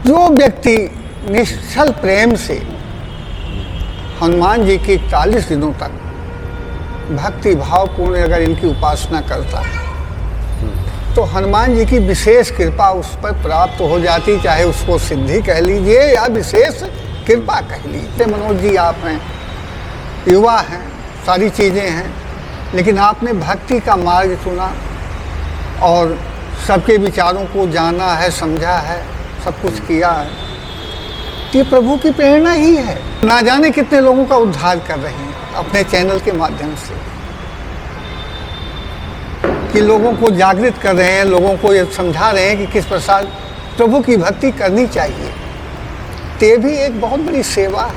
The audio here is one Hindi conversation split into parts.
जो व्यक्ति निश्चल प्रेम से हनुमान जी की 41 दिनों तक भक्ति भावपूर्ण अगर इनकी उपासना करता है तो हनुमान जी की विशेष कृपा उस पर प्राप्त हो जाती, चाहे उसको सिद्धि कह लीजिए या विशेष कृपा कह लीजिए। मनोज जी आप हैं, युवा हैं, सारी चीज़ें हैं, लेकिन आपने भक्ति का मार्ग चुना और सबके विचारों को जाना है, समझा है, सब कुछ किया है। ये प्रभु की प्रेरणा ही है। ना जाने कितने लोगों का उद्धार कर रहे हैं अपने चैनल के माध्यम से, कि लोगों को जागृत कर रहे हैं, लोगों को ये समझा रहे हैं कि किस प्रकार प्रभु की भक्ति करनी चाहिए। ये भी एक बहुत बड़ी सेवा है।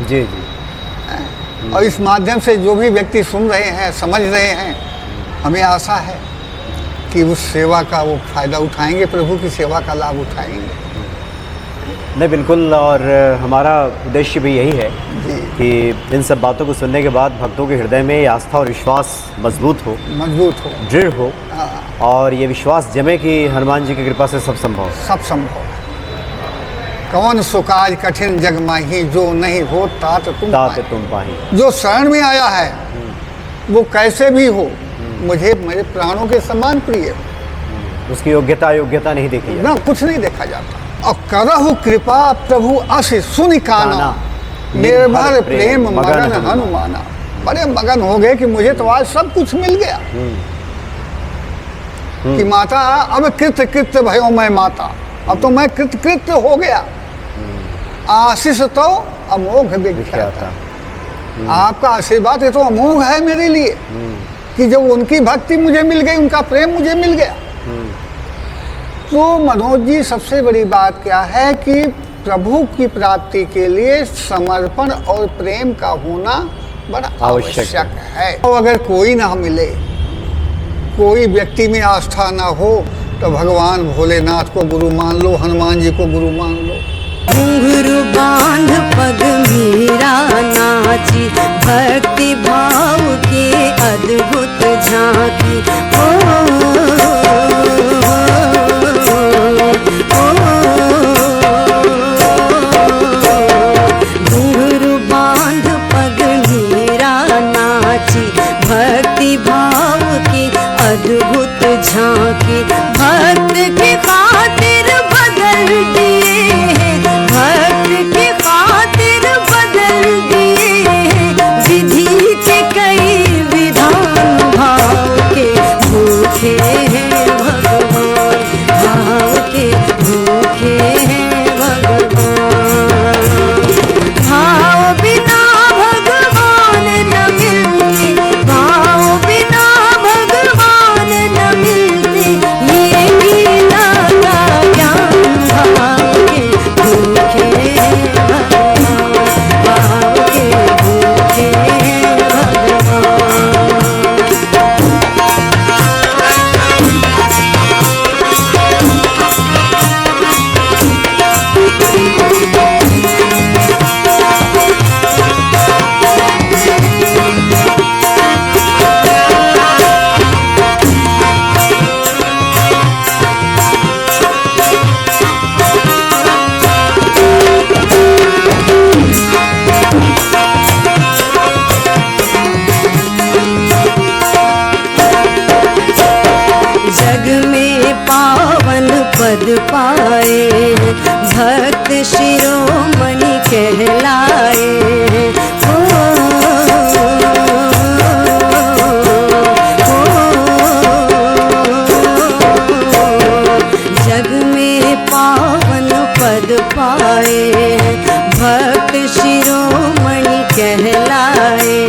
जी जी। और इस माध्यम से जो भी व्यक्ति सुन रहे हैं, समझ रहे हैं, हमें आशा है कि उस सेवा का वो फायदा उठाएंगे, प्रभु की सेवा का लाभ उठाएंगे। नहीं, बिल्कुल। और हमारा उद्देश्य भी यही है कि इन सब बातों को सुनने के बाद भक्तों के हृदय में आस्था और विश्वास मजबूत हो, दृढ़ हो, और ये विश्वास जमे कि हनुमान जी की कृपा से सब संभव है। सब संभव है। कौन सुकाज कठिन जग माही, जो नहीं हो तात तुम पाही। जो शरण में आया है वो कैसे भी हो, मुझे मेरे प्राणों के समान प्रिय हो। उसकी योग्यता अयोग्यता नहीं देखी ना, कुछ नहीं देखा जाता। और करहु कृपा प्रभु अस सुनि काना, निर्भर प्रेम मगन हनुमाना। बड़े मगन हो गए कि मुझे तो आज सब कुछ मिल गया। कि माता अब कृत्य कृत्य भयो मैं माता, अब तो मैं कृत्य कृत्य हो गया। आशीष तो अमोघ विख्याता। आपका आशीर्वाद ये तो अमोघ है मेरे लिए, कि जब उनकी भक्ति मुझे मिल गई, उनका प्रेम मुझे मिल गया। तो मनोज जी, सबसे बड़ी बात क्या है कि प्रभु की प्राप्ति के लिए समर्पण और प्रेम का होना बड़ा आवश्यक है। तो अगर कोई ना मिले, कोई व्यक्ति में आस्था ना हो, तो भगवान भोलेनाथ को गुरु मान लो, हनुमान जी को गुरु मान लो। घुंघरू बांध पग मीरा नाची, भक्ति भाव के अद्भुत झांकी। घुंघरू बांध पग मीरा नाची, भक्ति भाव की अद्भुत झांकी। भक्त की खातिर बदल दिए, भक्त की खातिर बदल दिए, विधि के कई विधान। भाव के भूखे हैं भगवान, भाव के भूखे हैं भगवान। भाव बिना भगवान न मिलते, भाव बिना भगवान न मिलते। ये गीता का ज्ञान। भाव के भूखे हैं भगवान, भाव के भूखे हैं भगवान। जग में पावन पद पाए, भक्त शिरोमणि कहलाए। जग में पावन पद पाए, भक्त शिरोमणि कहलाए।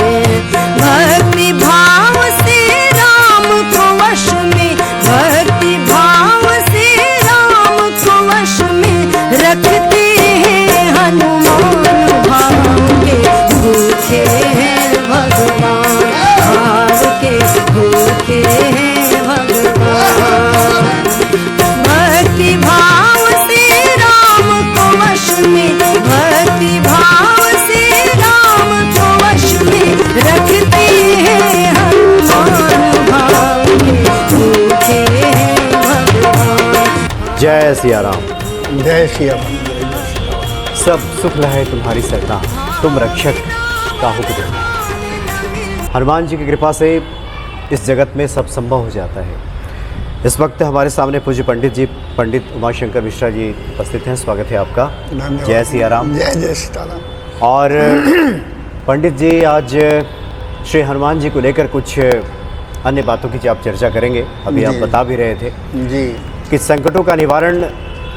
भक्ति भाव से राम को वश में, भक्ति भाव से राम को वश में रखते हैं हनुमान। भाव के भूखे हैं भगवान, भाव के भूखे हैं भगवान। भक्ति भाव से राम को वश में, भक्ति भाव से राम को वश में रखते हैं हनुमान। भाव के भूखे हैं भगवान। जय सिया राम। जय श्री राम, जय श्री राम। सब सुख लहे तुम्हारी सरना, तुम रक्षक काहू को देना। हनुमान जी की कृपा से इस जगत में सब संभव हो जाता है। इस वक्त हमारे सामने पूज्य पंडित जी, पंडित उमाशंकर मिश्रा जी उपस्थित हैं। स्वागत है आपका। धन्यवाद। जय सियाराम। जय जय सीताराम। और पंडित जी, आज श्री हनुमान जी को लेकर कुछ अन्य बातों की आप चर्चा करेंगे। अभी आप जी। बता भी रहे थे जी कि संकटों का निवारण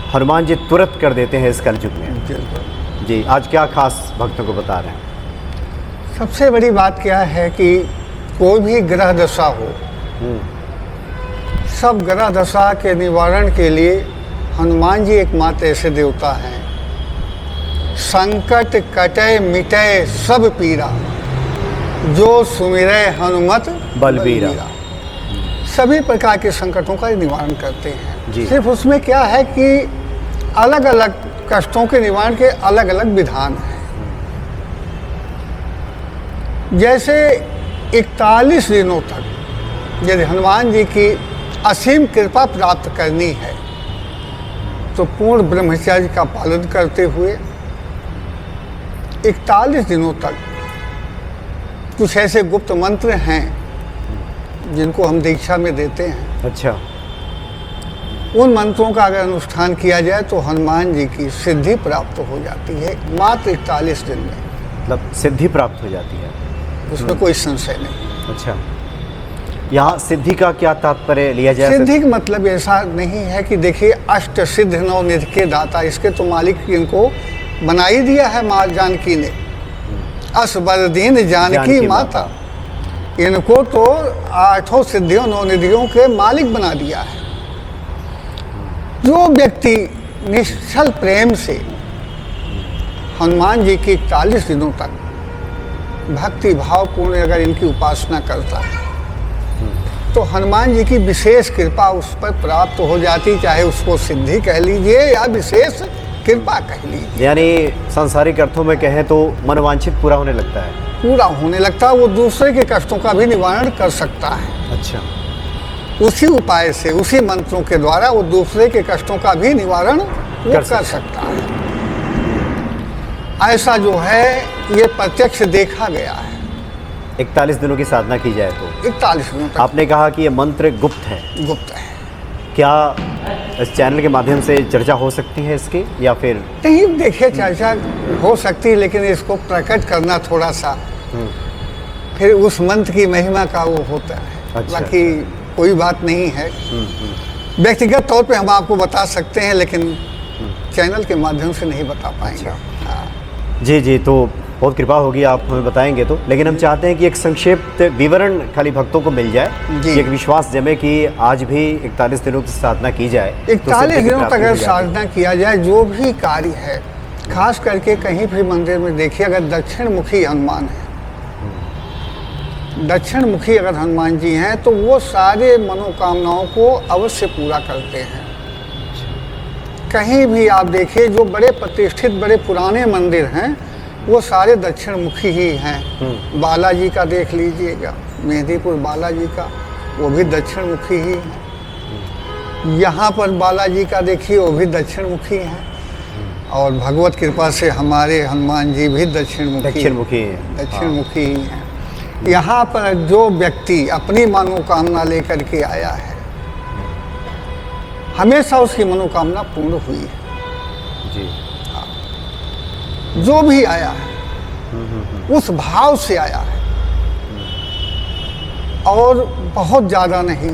हनुमान जी तुरंत कर देते हैं इस कलयुग में। बिल्कुल। जी, आज क्या खास भक्तों को बता रहे हैं? सबसे बड़ी बात क्या है कि कोई भी ग्रह दशा हो, सब ग्रह दशा के निवारण के लिए हनुमान जी एकमात्र ऐसे देवता हैं। संकट कटे मिटे सब पीरा, जो सुमिरै हनुमत बलबीरा। सभी प्रकार के संकटों का निवारण करते जी। हैं। सिर्फ उसमें क्या है कि अलग अलग कष्टों के निवारण के अलग अलग विधान हैं। जैसे 41 दिनों तक यदि हनुमान जी की असीम कृपा प्राप्त करनी है तो पूर्ण ब्रह्मचर्य का पालन करते हुए 41 दिनों तक कुछ ऐसे गुप्त मंत्र हैं जिनको हम दीक्षा में देते हैं। अच्छा। उन मंत्रों का अगर अनुष्ठान किया जाए तो हनुमान जी की सिद्धि प्राप्त हो जाती है मात्र 41 दिन में। मतलब सिद्धि प्राप्त हो जाती है, उसमें कोई संशय नहीं। अच्छा। यहाँ सिद्धि का क्या तात्पर्य लिया जाए? सिद्धि का मतलब ऐसा नहीं है कि देखिए अष्ट सिद्ध नवनिधि के दाता, इसके तो मालिक इनको बना ही दिया है माँ जानकी ने। असबरदीन जानकी माता, इनको तो 8 सिद्धियों नवनिधियों के मालिक बना दिया है। जो व्यक्ति निश्चल प्रेम से हनुमान जी की 41 दिनों तक भक्ति भाव पूर्ण अगर इनकी उपासना करता है तो हनुमान जी की विशेष कृपा उस पर प्राप्त हो जाती, चाहे उसको सिद्धि कह लीजिए या विशेष कृपा कह लीजिए। यानी सांसारिक अर्थों में कहें तो मनोवांछित पूरा होने लगता है। पूरा होने लगता है, वो दूसरे के कष्टों का भी निवारण कर सकता है। अच्छा। उसी उपाय से, उसी मंत्रों के द्वारा वो दूसरे के कष्टों का भी निवारण वो कर सकता है। ऐसा जो है ये प्रत्यक्ष देखा गया है। 41 दिनों की साधना की जाए तो 41 दिनों तक आपने कहा कि ये मंत्र गुप्त है। गुप्त है। क्या इस चैनल के माध्यम से चर्चा हो सकती है इसकी, या फिर नहीं? देखिए, चर्चा हो सकती है लेकिन इसको प्रकट करना थोड़ा सा फिर उस मंत्र की महिमा का वो होता है। अच्छा, बाकी कोई बात नहीं है। व्यक्तिगत तौर पे हम आपको बता सकते हैं लेकिन चैनल के माध्यम से नहीं बता पाएंगे। हाँ। जी जी, तो बहुत कृपा होगी, आप हमें बताएंगे तो। लेकिन हम चाहते हैं कि एक संक्षिप्त विवरण खाली भक्तों को मिल जाए, जी। कि एक विश्वास जमे कि आज भी 41 दिनों की साधना की जाए। 41 दिनों तक अगर साधना किया जाए, जो भी कार्य है, खास करके कहीं भी मंदिर में देखिए अगर दक्षिण मुखी हनुमान है, दक्षिण मुखी अगर हनुमान जी हैं तो वो सारे मनोकामनाओं को अवश्य पूरा करते हैं। कहीं भी आप देखिए जो बड़े प्रतिष्ठित बड़े पुराने मंदिर हैं वो सारे दक्षिण मुखी ही हैं। बालाजी का देख लीजिएगा, मेहंदीपुर बालाजी का, वो भी दक्षिण मुखी ही है। यहाँ पर बालाजी का देखिए वो भी दक्षिण मुखी हैं। और भगवत कृपा से हमारे हनुमान जी भी दक्षिण मुखी हैं। दक्षिण मुखी ही हैं। यहाँ पर जो व्यक्ति अपनी मनोकामना लेकर के आया है, हमेशा उसकी मनोकामना पूर्ण हुई है। जी। जो भी आया है उस भाव से आया है, और बहुत ज़्यादा नहीं।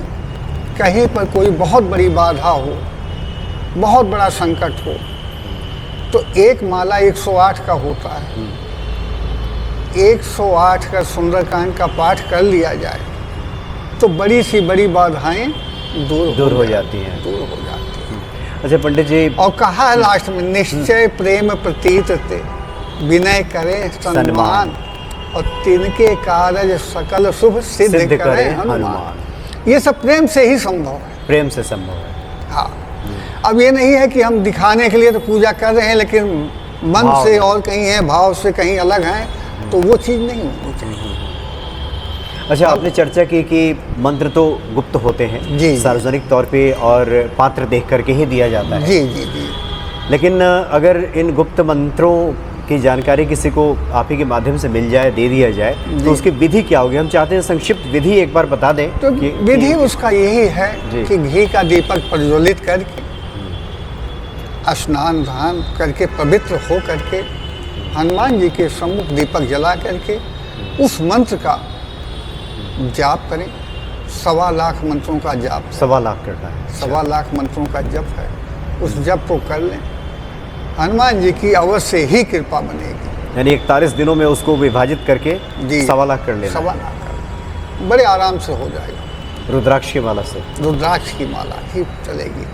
कहीं पर कोई बहुत बड़ी बाधा हो, बहुत बड़ा संकट हो, तो एक माला 108 का होता है। 108 का सुंदरकांड का पाठ कर लिया जाए तो बड़ी सी बड़ी बाधाएं दूर हो जाती हैं। अच्छा पंडित जी, और कहा है लास्ट में, निश्चय प्रेम प्रतीत ते विनय करे सन्मान, और तिनके कारज सकल शुभ सिद्ध करे हनुमान। ये सब प्रेम से ही संभव है। प्रेम से संभव है। हाँ। अब ये नहीं है कि हम दिखाने के लिए तो पूजा कर रहे हैं लेकिन मन से और कहीं है, भाव से कहीं अलग है, तो वो चीज़ नहीं होनी चाहिए। अच्छा, आपने चर्चा की कि मंत्र तो गुप्त होते हैं, जी, सार्वजनिक तौर पे और पात्र देख करके ही दिया जाता है। जी जी जी। लेकिन अगर इन गुप्त मंत्रों की जानकारी किसी को आप ही के माध्यम से मिल जाए, दे दिया जाए, तो उसकी विधि क्या होगी? हम चाहते हैं संक्षिप्त विधि एक बार बता दें। तो विधि उसका यही है कि घी का दीपक प्रज्वलित करके, स्नान ध्यान करके, पवित्र हो करके, हनुमान जी के सम्मुख दीपक जला करके उस मंत्र का जाप करें। 1.25 लाख मंत्रों का जाप, 1.25 लाख करना है, 1.25 लाख मंत्रों का जप है। उस जप को कर लें, हनुमान जी की अवश्य ही कृपा बनेगी। यानी 41 दिनों में उसको विभाजित करके 1.25 लाख कर लेना। 1.25 लाख कर, बड़े आराम से हो जाएगा। रुद्राक्ष की माला से, रुद्राक्ष की माला ही चलेगी।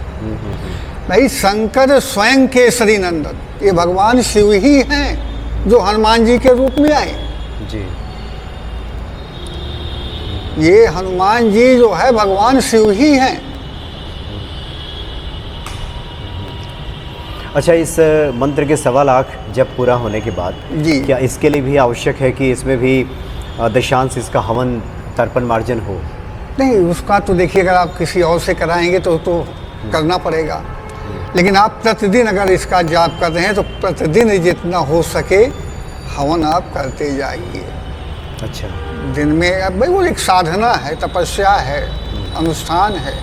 भाई शंकर स्वयं केसरी नंदन, ये भगवान शिव ही हैं जो हनुमान जी के रूप में आए जी। ये हनुमान जी जो है भगवान शिव ही हैं। अच्छा, इस मंत्र के 1.25 लाख जब पूरा होने के बाद जी, क्या इसके लिए भी आवश्यक है कि इसमें भी दशांश इसका हवन तर्पण मार्जन हो? नहीं, उसका तो देखिए अगर आप किसी और से कराएंगे तो करना पड़ेगा, लेकिन आप प्रतिदिन अगर इसका जाप कर रहे हैं तो प्रतिदिन जितना हो सके हवन आप करते जाइए। अच्छा, दिन में अब भाई वो एक साधना है, तपस्या है, अनुष्ठान है,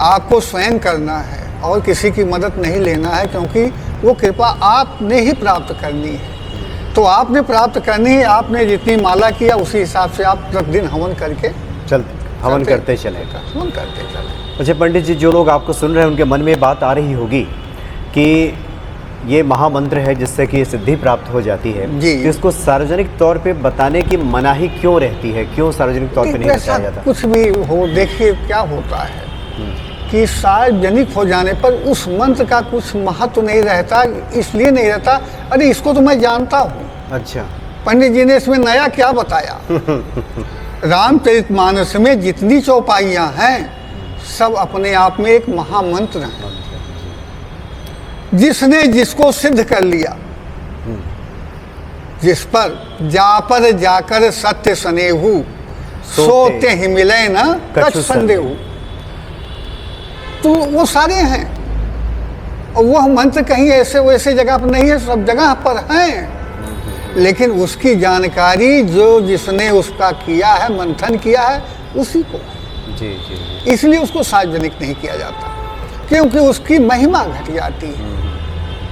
आपको स्वयं करना है और किसी की मदद नहीं लेना है, क्योंकि वो कृपा आपने ही प्राप्त करनी है। तो आपने प्राप्त करनी है, आपने जितनी माला किया उसी हिसाब से आप प्रतिदिन हवन करके हवन करते चले। हवन करते चले। अच्छा पंडित जी, जो लोग आपको सुन रहे हैं उनके मन में बात आ रही होगी कि ये महामंत्र है जिससे कि सिद्धि प्राप्त हो जाती है जी। तो इसको सार्वजनिक तौर पे बताने की मनाही क्यों रहती है? क्यों सार्वजनिक तौर पे नहीं बताया जाता? कुछ भी हो, देखिए क्या होता है कि सार्वजनिक हो जाने पर उस मंत्र का कुछ महत्व नहीं रहता। इसलिए नहीं रहता, अरे इसको तो मैं जानता हूँ। अच्छा, पंडित जी ने इसमें नया क्या बताया? रामचरितमानस में जितनी चौपाइयाँ हैं सब अपने आप में एक महामंत्र है। जिसने जिसको सिद्ध कर लिया, जिस पर जाकर सत्य सनेहु, सोते ही मिले न कछ संदेहु, तो वो सारे हैं। और वह मंत्र कहीं ऐसे वैसे जगह पर नहीं है, सब जगह पर हैं, लेकिन उसकी जानकारी जो जिसने उसका किया है, मंथन किया है, उसी को जी, जी। इसलिए उसको सार्वजनिक नहीं किया जाता, क्योंकि उसकी महिमा घट जाती है,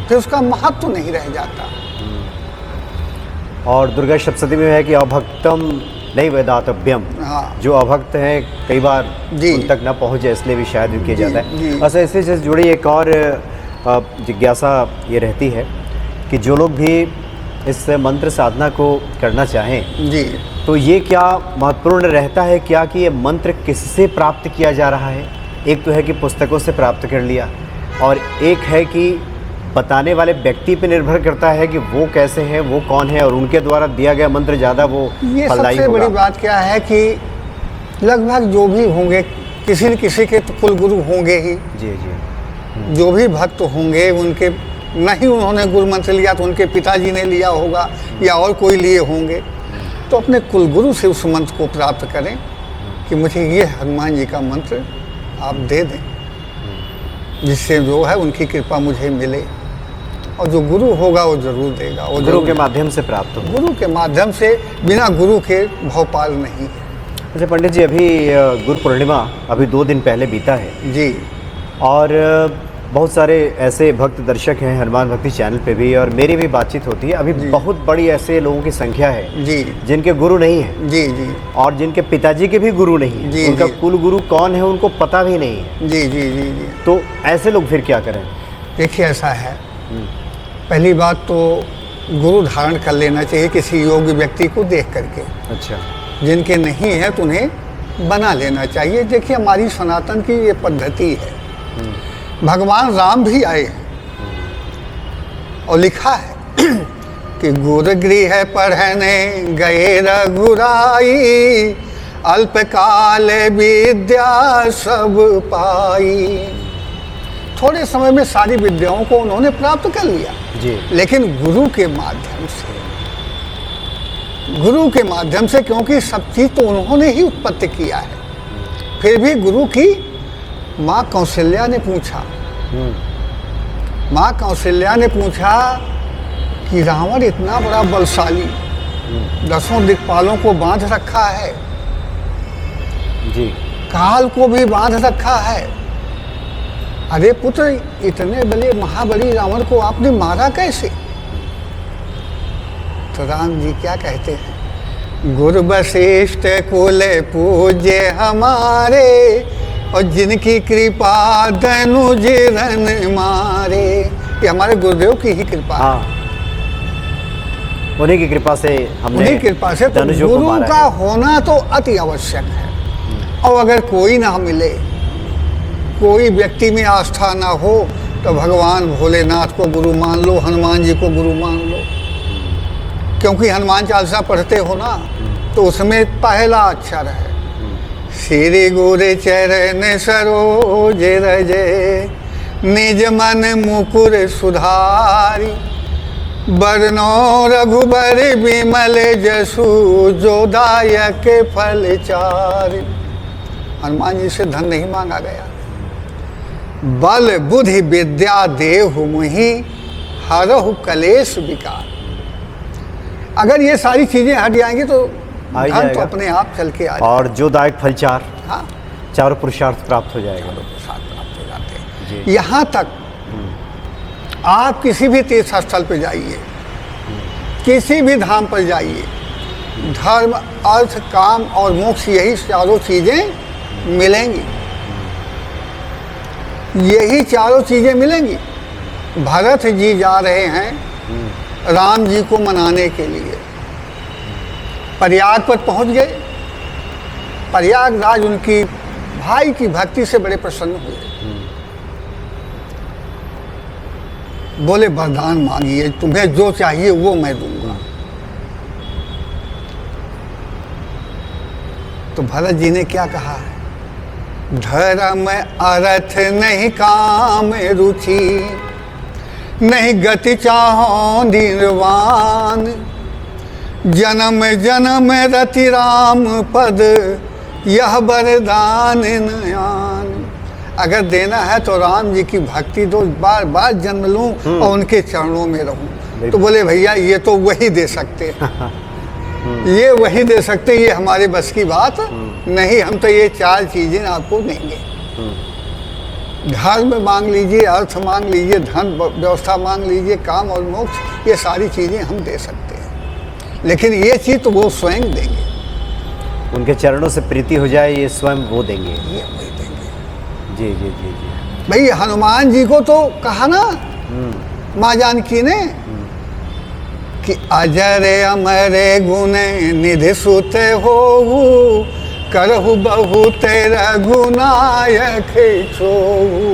फिर उसका महत्व नहीं रह जाता। और दुर्गा सप्तशती में है कि अभक्तम नहीं वेदातव्यम। हाँ, जो अभक्त हैं कई बार उन तक न पहुँचे, इसलिए भी शायद किया जाता है। बस ऐसे से जुड़ी एक और जिज्ञासा ये रहती है कि जो लोग भी इस मंत्र साधना को करना चाहें जी, तो ये क्या महत्वपूर्ण रहता है क्या कि ये मंत्र किससे प्राप्त किया जा रहा है? एक तो है कि पुस्तकों से प्राप्त कर लिया, और एक है कि बताने वाले व्यक्ति पे निर्भर करता है कि वो कैसे हैं, वो कौन है, और उनके द्वारा दिया गया मंत्र ज़्यादा वो ये फलदायी सबसे होगा। बड़ी बात क्या है कि लगभग जो भी होंगे, किसी न किसी के तो कुल गुरु होंगे ही। जी जी। जो भी भक्त होंगे उनके नहीं उन्होंने गुरु मंत्र लिया तो उनके पिताजी ने लिया होगा या और कोई लिए होंगे, तो अपने कुलगुरु से उस मंत्र को प्राप्त करें कि मुझे ये हनुमान जी का मंत्र आप दे दें, जिससे जो है उनकी कृपा मुझे मिले। और जो गुरु होगा वो जरूर देगा, वो गुरु के माध्यम से प्राप्त हो। गुरु के माध्यम से, बिना गुरु के भवपाल नहीं है। अच्छा पंडित जी, अभी गुरु पूर्णिमा अभी 2 दिन पहले बीता है जी, और बहुत सारे ऐसे भक्त दर्शक हैं हनुमान भक्ति चैनल पे भी, और मेरी भी बातचीत होती है। अभी बहुत बड़ी ऐसे लोगों की संख्या है जी, जिनके गुरु नहीं है जी जी, और जिनके पिताजी के भी गुरु नहीं जी, है, उनका जी। कुल गुरु कौन है उनको पता भी नहीं है। जी जी जी जी। तो ऐसे लोग फिर क्या करें? देखिए ऐसा है, पहली बात तो गुरु धारण कर लेना चाहिए किसी योग्य व्यक्ति को देख करके। अच्छा, जिनके नहीं है तो उन्हें बना लेना चाहिए। देखिए हमारी सनातन की ये पद्धति है। भगवान राम भी आए हैं और लिखा है कि गुर गृह पढ़ने गए रघुराई, अल्पकाल विद्या सब पाई। थोड़े समय में सारी विद्याओं को उन्होंने प्राप्त कर लिया जी। लेकिन गुरु के माध्यम से, गुरु के माध्यम से, क्योंकि सब चीज तो उन्होंने ही उत्पत्ति किया है। फिर भी गुरु की माँ कौशल्या ने पूछा, माँ कौशल्या ने पूछा कि रावण इतना बड़ा बलशाली, 10 दिक्पालों को बांध रखा है, जी, काल को भी बांध रखा है, अरे पुत्र इतने बड़े महाबली रावण को आपने मारा कैसे? तो राम जी क्या कहते हैं, गुरु वशिष्ठ कुल पूज्य हमारे, और जिनकी कृपा धनुज रन मारे। ये हमारे गुरुदेव की ही कृपा है। हाँ, उन्हीं की कृपा से हमने, उन्हीं की कृपा से। तो धनुषों को गुरु मारा का है। होना तो अति आवश्यक है। और अगर कोई ना मिले, कोई व्यक्ति में आस्था ना हो, तो भगवान भोलेनाथ को गुरु मान लो, हनुमान जी को गुरु मान लो। क्योंकि हनुमान चालीसा पढ़ते हो ना, तो उसमें पहला अक्षर है श्री गुरु चरण सरोज रजे, निज मन मुकुर सुधारी, बरनो रघुबर विमल जसु, जो दायक फल चारि। हनुमान जी से धन नहीं मांगा गया। बल बुद्धि विद्या देहु मुहि, हरहु कलेश विकार। अगर ये सारी चीजें हट जाएंगी तो आ ही धन तो जाएगा। अपने आप चल के आ जाएगा। और जो दायक फल चार, हाँ, चारों पुरुषार्थ प्राप्त हो जाएगा। साथ प्राप्त हो जाते हैं। जी। यहाँ तक आप किसी भी तीर्थ स्थल पर जाइए, किसी भी धाम पर जाइए, धर्म अर्थ काम और मोक्ष, यही चारों चीजें मिलेंगी। यही चारों चीजें मिलेंगी। भरत जी जा रहे हैं राम जी को मनाने के लिए, प्रयाग पर पहुंच गए। प्रयागराज उनकी भाई की भक्ति से बड़े प्रसन्न हुए। बोले वरदान मांगिए, तुम्हें जो चाहिए वो मैं दूंगा। तो भरत जी ने क्या कहा, धर्म अर्थ नहीं काम रुचि, नहीं गति चाहो निर्वाण, जन्म जन्म रति राम पद, यह वरदान नयान। अगर देना है तो राम जी की भक्ति दो, बार बार जन्म लूं और उनके चरणों में रहूं। तो बोले भैया ये तो वही दे सकते हैं, ये वही दे सकते, ये हमारे बस की बात नहीं। हम तो ये 4 चीजें आपको देंगे। धर्म मांग लीजिए, अर्थ मांग लीजिए, धन व्यवस्था मांग लीजिए, काम और मोक्ष, ये सारी चीजें हम दे सकते हैं। लेकिन ये चीज तो वो स्वयं देंगे। उनके चरणों से प्रीति हो जाए, ये स्वयं वो देंगे। ये वही देंगे। जी जी जी जी। भाई हनुमान जी को तो कहा ना माँ जानकी ने कि अजर अमर गुण निधि सुत हो, करहु बहुत रघुनायक छोहु,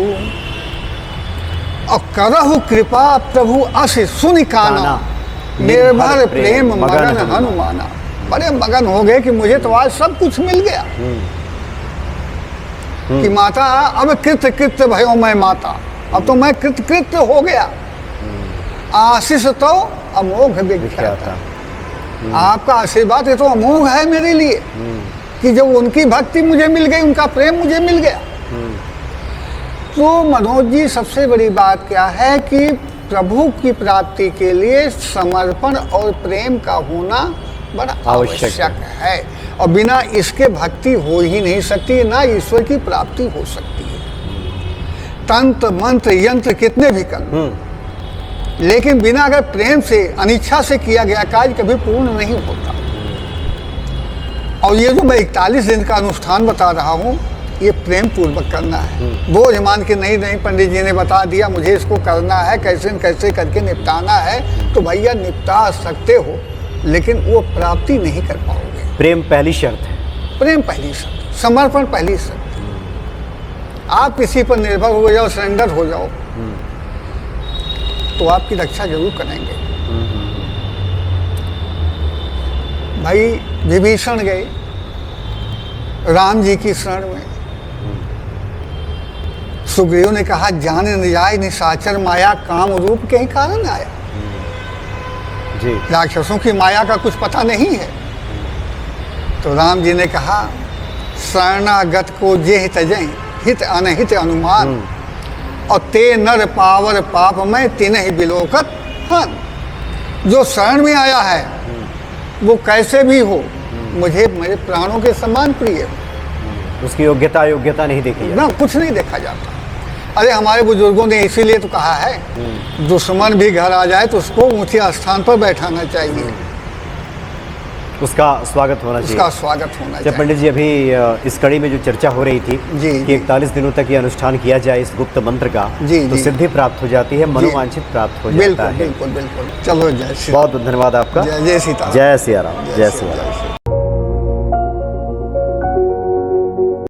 और करहु कृपा प्रभु अस सुनि काना, निर्भर प्रेम मगन हनुमाना। बड़े मगन हो गए कि मुझे तो आज सब कुछ मिल गया। कि माता अब कृत्य कृत्य भयो मैं माता, अब तो मैं कृत्य कृत्य हो गया। आशीष तो अमोघ विख्याता। आपका आशीर्वाद ये तो अमोघ है मेरे लिए कि जब उनकी भक्ति मुझे मिल गई, उनका प्रेम मुझे मिल गया। तो मनोज जी सबसे बड़ी बात क्या है कि प्रभु की प्राप्ति के लिए समर्पण और प्रेम का होना बड़ा आवश्यक है। और बिना इसके भक्ति हो ही नहीं सकती, ना ईश्वर की प्राप्ति हो सकती है। तंत्र मंत्र यंत्र कितने भी कर, लेकिन बिना अगर प्रेम से अनिच्छा से किया गया कार्य कभी पूर्ण नहीं होता। और ये जो मैं 41 दिन का अनुष्ठान बता रहा हूँ, ये प्रेम पूर्वक करना है। बोझ मान के नहीं पंडित जी ने बता दिया मुझे इसको करना है, कैसे न कैसे करके निपटाना है, तो भैया निपटा सकते हो, लेकिन वो प्राप्ति नहीं कर पाओगे। प्रेम पहली शर्त है। प्रेम पहली शर्त, समर्पण पहली शर्त। आप किसी पर निर्भर हो जाओ, सरेंडर हो जाओ, तो आपकी रक्षा जरूर करेंगे। भाई विभीषण गए राम जी की शरण में। सुग्रीव ने कहा जान न जाए निशाचर माया, काम रूप के ही कारण आया। जी। राक्षसों की माया का कुछ पता नहीं है। तो राम जी ने कहा शरणागत को जे हित जय, हित अनहित अनुमान, और ते नर पावर पाप में तिन्हि बिलोकत हन। जो शरण में आया है वो कैसे भी हो मुझे मेरे प्राणों के समान प्रिय हो। उसकी योग्यता अयोग्यता नहीं देखी ना कुछ नहीं देखा जाता। अरे हमारे बुजुर्गों ने इसीलिए तो कहा है दुश्मन भी घर आ जाए तो उसको ऊंचे स्थान पर बैठाना चाहिए, उसका स्वागत होना चाहिए। उसका स्वागत होना जब चाहिए। पंडित जी अभी इस कड़ी में जो चर्चा हो रही थी जी, कि जी। 41 दिनों तक ये अनुष्ठान किया जाए इस गुप्त मंत्र का, जी, तो जी। सिद्धि प्राप्त हो जाती है, मनोवांछित प्राप्त हो जाता बिल्कुल है। बिल्कुल बिल्कुल। चलो जय श्री बहुत बहुत धन्यवाद आपका। जय जय सीताराम। जय सिया राम, जय सिया राम। जय श्री